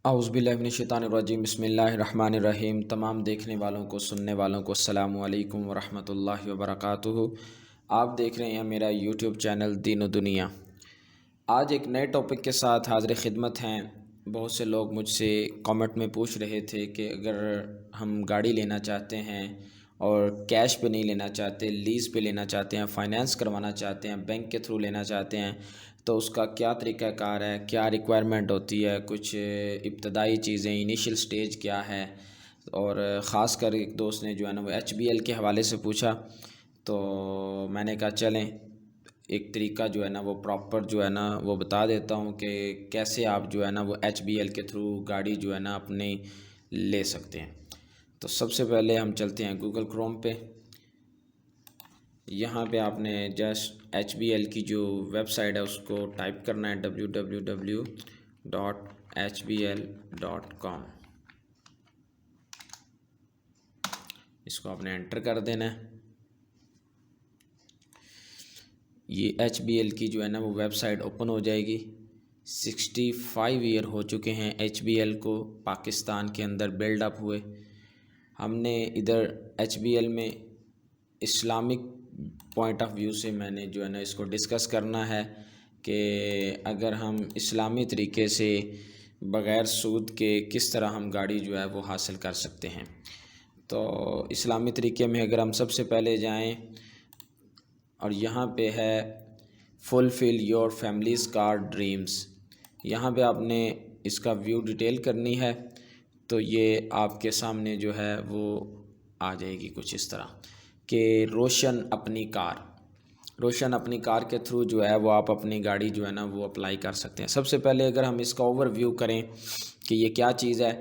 اعوذ باللہ من الشیطان الرجیم، بسم اللہ الرحمن الرحیم۔ تمام دیکھنے والوں کو، سننے والوں کو السلام علیکم ورحمۃ اللہ وبرکاتہ۔ آپ دیکھ رہے ہیں میرا یوٹیوب چینل دین و دنیا۔ آج ایک نئے ٹاپک کے ساتھ حاضر خدمت ہیں۔ بہت سے لوگ مجھ سے کامنٹ میں پوچھ رہے تھے کہ اگر ہم گاڑی لینا چاہتے ہیں اور کیش پہ نہیں لینا چاہتے، لیز پہ لینا چاہتے ہیں، فائنانس کروانا چاہتے ہیں، بینک کے تھرو لینا چاہتے ہیں، تو اس کا کیا طریقہ کار ہے، کیا ریکوائرمنٹ ہوتی ہے، کچھ ابتدائی چیزیں، انیشل سٹیج کیا ہے۔ اور خاص کر ایک دوست نے جو ہے نا وہ ایچ بی ایل کے حوالے سے پوچھا، تو میں نے کہا چلیں ایک طریقہ جو ہے نا وہ پراپر جو ہے نا وہ بتا دیتا ہوں کہ کیسے آپ جو ہے نا وہ ایچ بی ایل کے تھرو گاڑی جو ہے نا اپنی لے سکتے ہیں۔ تو سب سے پہلے ہم چلتے ہیں گوگل کروم پہ۔ یہاں پہ آپ نے جسٹ ایچ بی ایل کی جو ویب سائٹ ہے اس کو ٹائپ کرنا ہے www.hbl.com۔ اس کو آپ نے انٹر کر دینا ہے۔ یہ ایچ بی ایل کی جو ہے نا وہ ویب سائٹ اوپن ہو جائے گی۔ 65 ایئر ہو چکے ہیں ایچ بی ایل کو پاکستان کے اندر بلڈ اپ ہوئے۔ ہم نے ادھر ایچ بی ایل میں اسلامک پوائنٹ آف ویو سے میں نے جو ہے نا اس کو ڈسکس کرنا ہے کہ اگر ہم اسلامی طریقے سے بغیر سود کے کس طرح ہم گاڑی جو ہے وہ حاصل کر سکتے ہیں۔ تو اسلامی طریقے میں اگر ہم سب سے پہلے جائیں اور یہاں پہ ہے fulfil your families car dreams, یہاں پہ آپ نے اس کا ویو ڈیٹیل کرنی ہے، تو یہ آپ کے سامنے جو ہے وہ آ جائے گی کچھ اس طرح کہ روشن اپنی کار کے تھرو جو ہے وہ آپ اپنی گاڑی جو ہے نا وہ اپلائی کر سکتے ہیں۔ سب سے پہلے اگر ہم اس کا اوور ویو کریں کہ یہ کیا چیز ہے،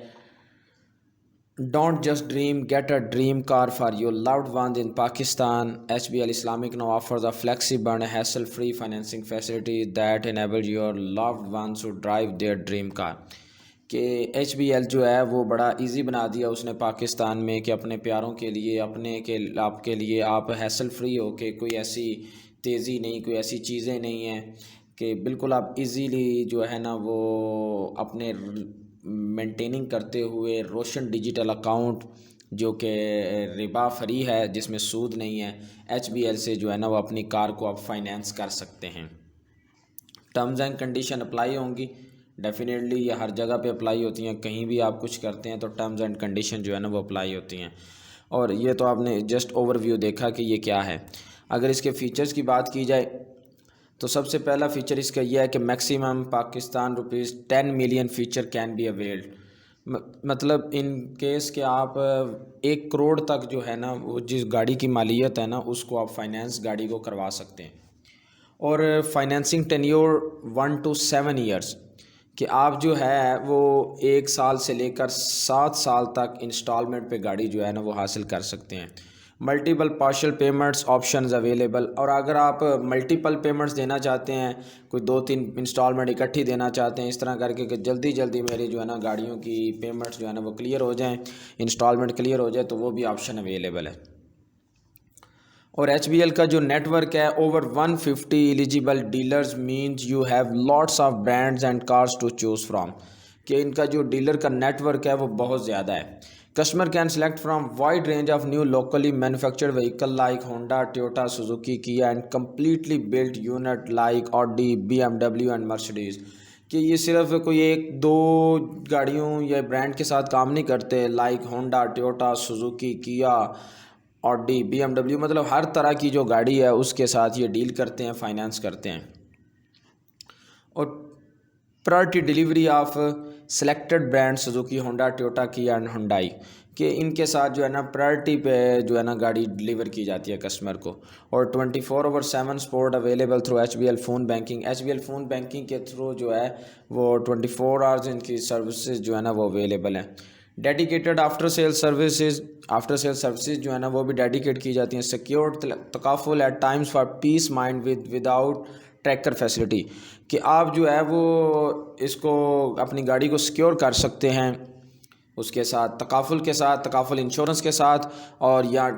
don't just dream, get a dream car for your loved ones in Pakistan. H B L Islamic now offers a flexible and hassle free financing facility that enable your loved ones to drive their dream car. کہ H B L جو ہے وہ بڑا easy بنا دیا اس نے پاکستان میں کہ اپنے پیاروں کے لیے، آپ کے لیے آپ ہیسل فری ہو کے، کوئی ایسی تیزی نہیں، کوئی ایسی چیزیں نہیں ہیں، کہ بالکل آپ ایزیلی جو ہے نا وہ اپنے مینٹیننگ کرتے ہوئے روشن ڈیجیٹل اکاؤنٹ جو کہ ربا فری ہے، جس میں سود نہیں ہے، ایچ بی ایل سے جو ہے نا وہ اپنی کار کو آپ فائنینس کر سکتے ہیں۔ ٹرمز اینڈ کنڈیشن اپلائی ہوں گی، ڈیفینیٹلی یہ ہر جگہ پہ اپلائی ہوتی ہیں، کہیں بھی آپ کچھ کرتے ہیں تو ٹرمز اینڈ کنڈیشن جو ہے نا وہ اپلائی ہوتی ہیں۔ اور یہ تو آپ نے جسٹ اوور ویو دیکھا کہ یہ کیا ہے۔ اگر اس کے فیچرز کی بات کی جائے تو سب سے پہلا فیچر اس کا یہ ہے کہ maximum Pakistan rupees 10 million feature can be availed, مطلب ان کیس کہ آپ 1 کروڑ تک جو ہے نا وہ جس گاڑی کی مالیت ہے نا اس کو آپ فائنینس گاڑی کو کروا سکتے ہیں۔ اور فائنینسنگ ٹینیور 1 to 7 ایئرس، کہ آپ جو ہے وہ 1 سال سے لے کر 7 سال تک انسٹالمنٹ پہ گاڑی جو ہے نا وہ حاصل کر سکتے ہیں۔ Multiple partial payments options available, اور اگر آپ ملٹیپل پیمنٹس دینا چاہتے ہیں، کوئی 2-3 انسٹالمنٹ اکٹھی دینا چاہتے ہیں اس طرح کر کے کہ جلدی جلدی میری جو ہے نا گاڑیوں کی پیمنٹس جو ہے نا وہ کلیئر ہو جائیں، انسٹالمنٹ کلیئر ہو جائے، تو وہ بھی آپشن اویلیبل ہے۔ اور ایچ بی ایل کا جو نیٹ ورک ہے over 150 eligible dealers means you have lots of brands and cars to choose from, کہ ان کا جو ڈیلر کا نیٹ ورک ہے وہ بہت زیادہ ہے۔ Customer can select from wide range of new locally manufactured vehicle like Honda, Toyota, Suzuki, Kia and completely built unit like Audi, B M W and Mercedes, کہ یہ صرف کوئی 1-2 گاڑیوں یا برانڈ کے ساتھ کام نہیں کرتے، لائک ہونڈا، ٹویوٹا، سوزوکی، کیا، آڈی، بی ایم ڈبلیو، مطلب ہر طرح کی جو گاڑی ہے اس کے ساتھ یہ ڈیل کرتے ہیں، فائنانس کرتے ہیں۔ اور priority delivery of selected brand Suzuki, Honda, Toyota, کیا اینڈ ہنڈائی، کہ ان کے ساتھ جو ہے نا پرائرٹی پہ جو ہے نا گاڑی ڈیلیور کی جاتی ہے کسٹمر کو۔ اور 24/7 support available through H B L phone banking, H B L phone banking کے تھرو جو ہے وہ 24 آورز ان کی سروسز جو ہے نا وہ اویلیبل ہیں۔ ڈیڈیکیٹڈ آفٹر سیل سروسز جو ہے نا وہ بھی ڈیڈیکیٹ کی جاتی ہیں۔ سیکیورڈ تکافل at times for peace mind without tracker facility, کہ آپ جو ہے وہ اس کو اپنی گاڑی کو سیکیور کر سکتے ہیں اس کے ساتھ تکافل انشورنس کے ساتھ، اور یا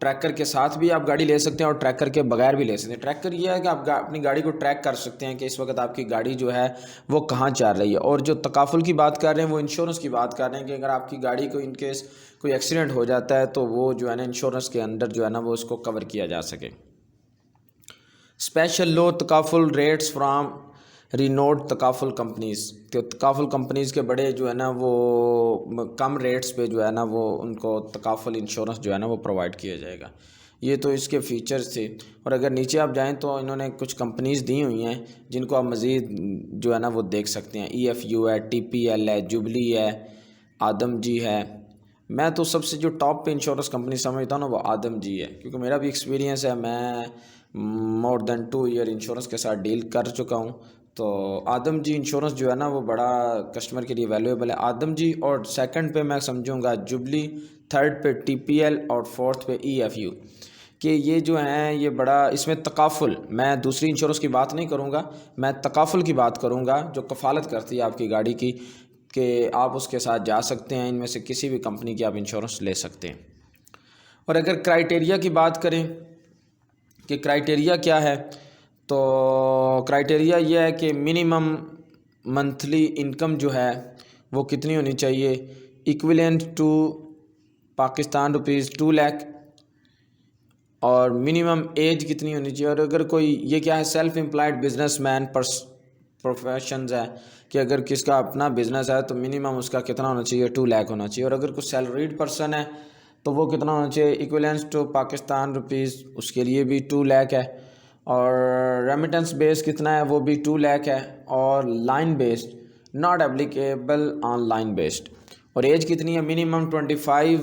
ٹریکر کے ساتھ بھی آپ گاڑی لے سکتے ہیں اور ٹریکر کے بغیر بھی لے سکتے ہیں۔ ٹریکر یہ ہے کہ آپ اپنی گاڑی کو ٹریک کر سکتے ہیں کہ اس وقت آپ کی گاڑی جو ہے وہ کہاں چل رہی ہے۔ اور جو تکافل کی بات کر رہے ہیں وہ انشورنس کی بات کر رہے ہیں کہ اگر آپ کی گاڑی کو ان کیس کوئی ایکسیڈنٹ ہو جاتا ہے تو وہ جو ہے نا انشورنس کے اندر جو ہے نا وہ اس کو کور کیا جا سکے۔ اسپیشل لو تکافل ریٹس فرام رینوڈ تکافل کمپنیز، کہ تکافل کمپنیز کے بڑے جو ہے نا وہ کم ریٹس پہ جو ہے نا وہ ان کو تکافل انشورنس جو ہے نا وہ پرووائڈ کیا جائے گا۔ یہ تو اس کے فیچرز تھے۔ اور اگر نیچے آپ جائیں تو انہوں نے کچھ کمپنیز دی ہوئی ہیں جن کو آپ مزید جو ہے نا وہ دیکھ سکتے ہیں۔ ای ایف یو ہے، ٹی پی ایل ہے، جبلی ہے، آدم جی ہے۔ میں تو سب سے جو ٹاپ پہ انشورنس کمپنی سمجھتا ہوں نا وہ آدم جی ہے، کیونکہ میرا بھی ایکسپیرینس ہے، میں مور دین 2 ایئر انشورنس کے ساتھ ڈیل کر چکا ہوں۔ تو آدم جی انشورنس جو ہے نا وہ بڑا کسٹمر کے لیے ویلیویبل ہے۔ آدم جی، اور سیکنڈ پہ میں سمجھوں گا جبلی، تھرڈ پہ ٹی پی ایل اور فورتھ پہ ای ایف یو، کہ یہ جو ہیں یہ بڑا اس میں تکافل، میں دوسری انشورنس کی بات نہیں کروں گا، میں تکافل کی بات کروں گا جو کفالت کرتی ہے آپ کی گاڑی کی، کہ آپ اس کے ساتھ جا سکتے ہیں، ان میں سے کسی بھی کمپنی کی آپ انشورنس لے سکتے ہیں۔ اور اگر کرائٹیریا کی بات کریں کہ کرائٹیریا کیا ہے، تو کرائٹیریا یہ ہے کہ منیمم منتھلی انکم جو ہے وہ کتنی ہونی چاہیے، equivalent to Pakistan rupees 2 lakh, اور منیمم ایج کتنی ہونی چاہیے۔ اور اگر کوئی یہ کیا ہے self employed businessman professions ہے کہ اگر کس کا اپنا بزنس ہے تو منیمم اس کا کتنا ہونا چاہیے، 2 لاکھ ہونا چاہیے۔ اور اگر کوئی سیلریڈ پرسن ہے تو وہ کتنا ہونا چاہیے، ایکویلنس ٹو پاکستان روپیز، اس کے لیے بھی 2 لاکھ ہے۔ اور ریمیٹنس بیس کتنا ہے، وہ بھی 2 لاکھ ہے۔ اور line based not applicable on line based. اور ایج کتنی ہے، منیمم 25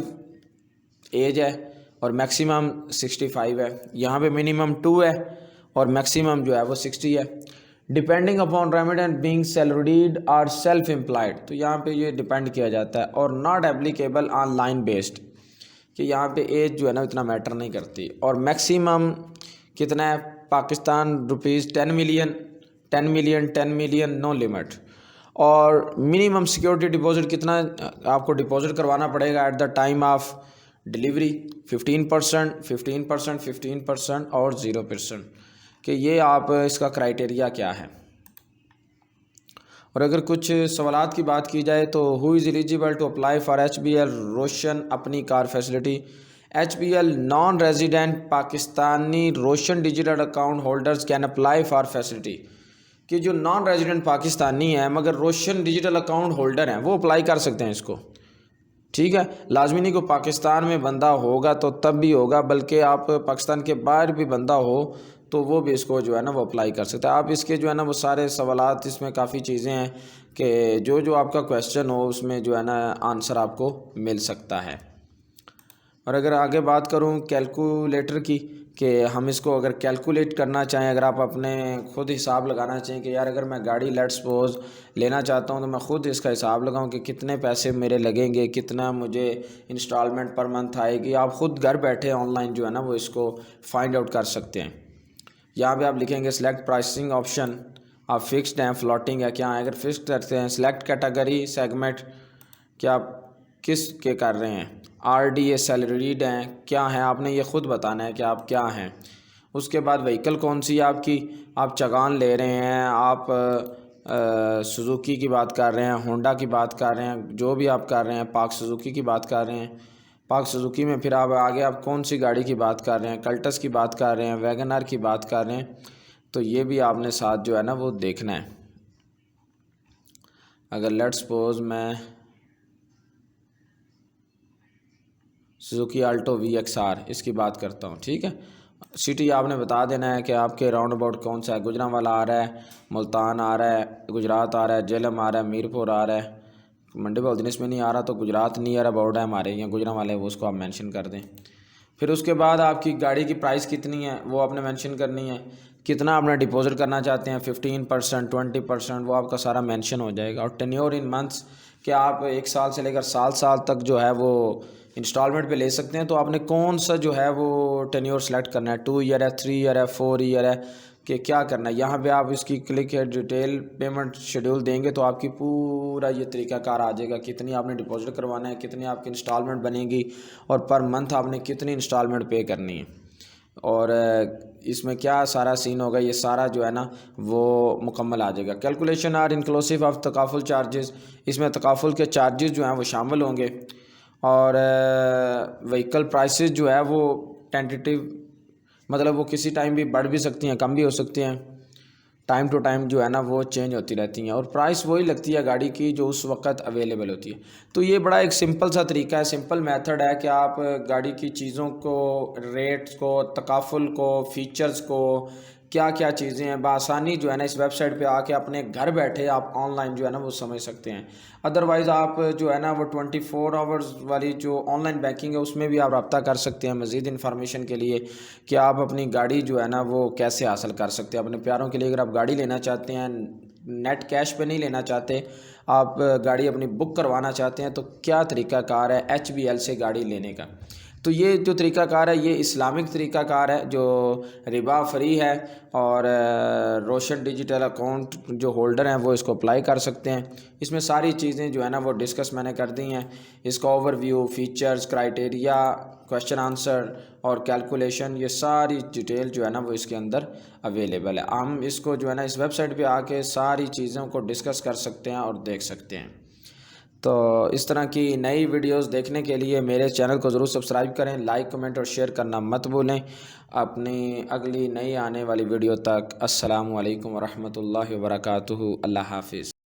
ایج ہے اور میکسیمم 65 ہے۔ یہاں پہ منیمم 2 ہے اور میکسیمم جو ہے وہ 60 ہے۔ ڈپینڈنگ اپون ریمیڈنٹ بینگ سیلریڈ اور سیلف امپلائڈ، تو یہاں پہ یہ ڈپینڈ کیا جاتا ہے۔ اور not applicable on line based, کہ یہاں پہ ایج جو ہے نا اتنا میٹر نہیں کرتی۔ اور میکسیمم کتنا ہے، Pakistan rupees 10 million no limit. اور منیمم سیکیورٹی ڈپازٹ کتنا آپ کو ڈپازٹ کروانا پڑے گا at the time of delivery, 15% اور 0%، کہ یہ آپ اس کا کرائٹیریا کیا ہے۔ اور اگر کچھ سوالات کی بات کی جائے تو who is eligible to apply for H B L Roshan Apni car facility. H B L non resident Pakistani Roshan digital account holders can apply for facility, کہ جو نان ریزیڈنٹ پاکستانی ہیں مگر روشن ڈیجیٹل اکاؤنٹ ہولڈر ہیں وہ اپلائی کر سکتے ہیں اس کو، ٹھیک ہے۔ لازمی نہیں کہ پاکستان میں بندہ ہوگا تو تب بھی ہوگا، بلکہ آپ پاکستان کے باہر بھی بندہ ہو تو وہ بھی اس کو جو ہے نا وہ اپلائی کر سکتے ہیں۔ آپ اس کے جو ہے نا وہ سارے سوالات، اس میں کافی چیزیں ہیں کہ جو آپ کا کویسچن ہو اس میں جو ہے نا آنسر آپ کو مل سکتا ہے۔ اور اگر آگے بات کروں کیلکولیٹر کی، کہ ہم اس کو اگر کیلکولیٹ کرنا چاہیں، اگر آپ اپنے خود حساب لگانا چاہیں کہ یار اگر میں گاڑی لیٹ سپوز لینا چاہتا ہوں تو میں خود اس کا حساب لگاؤں کہ کتنے پیسے میرے لگیں گے، کتنا مجھے انسٹالمنٹ پر منتھ آئے گی، آپ خود گھر بیٹھے آن لائن جو ہے نا وہ اس کو فائنڈ آؤٹ کر سکتے ہیں۔ یہاں پہ آپ لکھیں گے سلیکٹ پرائسنگ آپشن، آپ فکسڈ ہیں، فلوٹنگ ہے، کیا ہے۔ اگر فکسڈ کرتے ہیں سلیکٹ کیٹیگری سیگمنٹ، کیا آپ کس کے کر رہے ہیں، آر ڈی اے سیلریڈ ہیں، کیا ہیں، آپ نے یہ خود بتانا ہے کہ آپ کیا ہیں۔ اس کے بعد وہیکل کون سی ہے آپ کی، آپ چگان لے رہے ہیں، آپ سوزوکی کی بات کر رہے ہیں، ہونڈا کی بات کر رہے ہیں، جو بھی آپ کر رہے ہیں، پاک سوزوکی کی بات کر رہے ہیں، پاک سوزوکی میں پھر آپ آگے آپ کون سی گاڑی کی بات کر رہے ہیں، کلٹس کی بات کر رہے ہیں، ویگن آر کی بات کر رہے ہیں، تو یہ بھی آپ نے ساتھ جو ہے نا وہ دیکھنا ہے۔ اگر لیٹ سپوز میں Suzuki Alto V X R اس کی بات کرتا ہوں، ٹھیک ہے، سٹی آپ نے بتا دینا ہے کہ آپ کے راؤنڈ اباؤٹ کون سا ہے، گجرانوالا آ رہا ہے، ملتان آ رہا ہے، گجرات آ رہا ہے، جہلم آ رہا ہے، میرپور آ رہا ہے، منڈی بہت میں نہیں آ رہا تو گجرات نیئر اباؤٹ ہے ہمارے یہاں گجرانوالے، وہ اس کو آپ مینشن کر دیں۔ پھر اس کے بعد آپ کی گاڑی کی پرائس کتنی ہے وہ آپ نے مینشن کرنی ہے، کتنا آپ نے ڈپازٹ کرنا چاہتے ہیں، 15%، 20%، وہ آپ کا سارا مینشن ہو جائے گا۔ اور ٹینیور ان منتھس، کہ آپ 1 سال سے لے کر 7 سال تک جو ہے وہ انسٹالمنٹ پہ لے سکتے ہیں، تو آپ نے کون سا جو ہے وہ ٹینیور سلیکٹ کرنا ہے، 2 ایئر ہے، 3 ایئر ہے، 4 ایئر ہے، کہ کیا کرنا ہے۔ یہاں پہ آپ اس کی کلک ہے ڈیٹیل پیمنٹ شیڈول دیں گے تو آپ کی پورا یہ طریقہ کار آ جائے گا، کتنی آپ نے ڈپازٹ کروانا ہے، کتنی آپ کی انسٹالمنٹ بنے گی، اور پر منتھ آپ نے کتنی انسٹالمنٹ پے کرنی ہے، اور اس میں کیا سارا سین ہوگا، یہ سارا جو ہے نا وہ مکمل آ جائے گا۔ کیلکولیشن آر انکلوسیو آف تکافل چارجز، اس میں تکافل کے چارجز جو ہیں وہ شامل ہوں گے، اور وہیکل پرائسز جو ہے وہ ٹینٹیٹیو، مطلب وہ کسی ٹائم بھی بڑھ بھی سکتی ہیں، کم بھی ہو سکتی ہیں، ٹائم ٹو ٹائم جو ہے نا وہ چینج ہوتی رہتی ہیں، اور پرائس وہی لگتی ہے گاڑی کی جو اس وقت اویلیبل ہوتی ہے۔ تو یہ بڑا ایک سمپل سا طریقہ ہے، سمپل میتھڈ ہے کہ آپ گاڑی کی چیزوں کو، ریٹس کو، تکافل کو، فیچرز کو، کیا کیا چیزیں ہیں، بآسانی جو ہے نا اس ویب سائٹ پہ آ کے اپنے گھر بیٹھے آپ آن لائن جو ہے نا وہ سمجھ سکتے ہیں۔ ادروائز آپ جو ہے نا وہ 24 آورز والی جو آن لائن بینکنگ ہے اس میں بھی آپ رابطہ کر سکتے ہیں مزید انفارمیشن کے لیے، کہ آپ اپنی گاڑی جو ہے نا وہ کیسے حاصل کر سکتے ہیں اپنے پیاروں کے لیے۔ اگر آپ گاڑی لینا چاہتے ہیں، نیٹ کیش پہ نہیں لینا چاہتے، آپ گاڑی اپنی بک کروانا چاہتے ہیں، تو کیا طریقہ کار ہے HBL سے گاڑی لینے کا؟ تو یہ جو طریقہ کار ہے یہ اسلامک طریقہ کار ہے جو ربا فری ہے، اور روشن ڈیجیٹل اکاؤنٹ جو ہولڈر ہیں وہ اس کو اپلائی کر سکتے ہیں۔ اس میں ساری چیزیں جو ہے نا وہ ڈسکس میں نے کر دی ہیں، اس کا overview, features, criteria, question answer اور کیلکولیشن، یہ ساری ڈیٹیل جو ہے نا وہ اس کے اندر اویلیبل ہے۔ ہم اس کو جو ہے نا اس ویب سائٹ پہ آ کے ساری چیزوں کو ڈسکس کر سکتے ہیں اور دیکھ سکتے ہیں۔ تو اس طرح کی نئی ویڈیوز دیکھنے کے لیے میرے چینل کو ضرور سبسکرائب کریں، لائک، کمنٹ اور شیئر کرنا مت بھولیں۔ اپنی اگلی نئی آنے والی ویڈیو تک السلام علیکم ورحمۃ اللہ وبرکاتہ۔ اللہ حافظ۔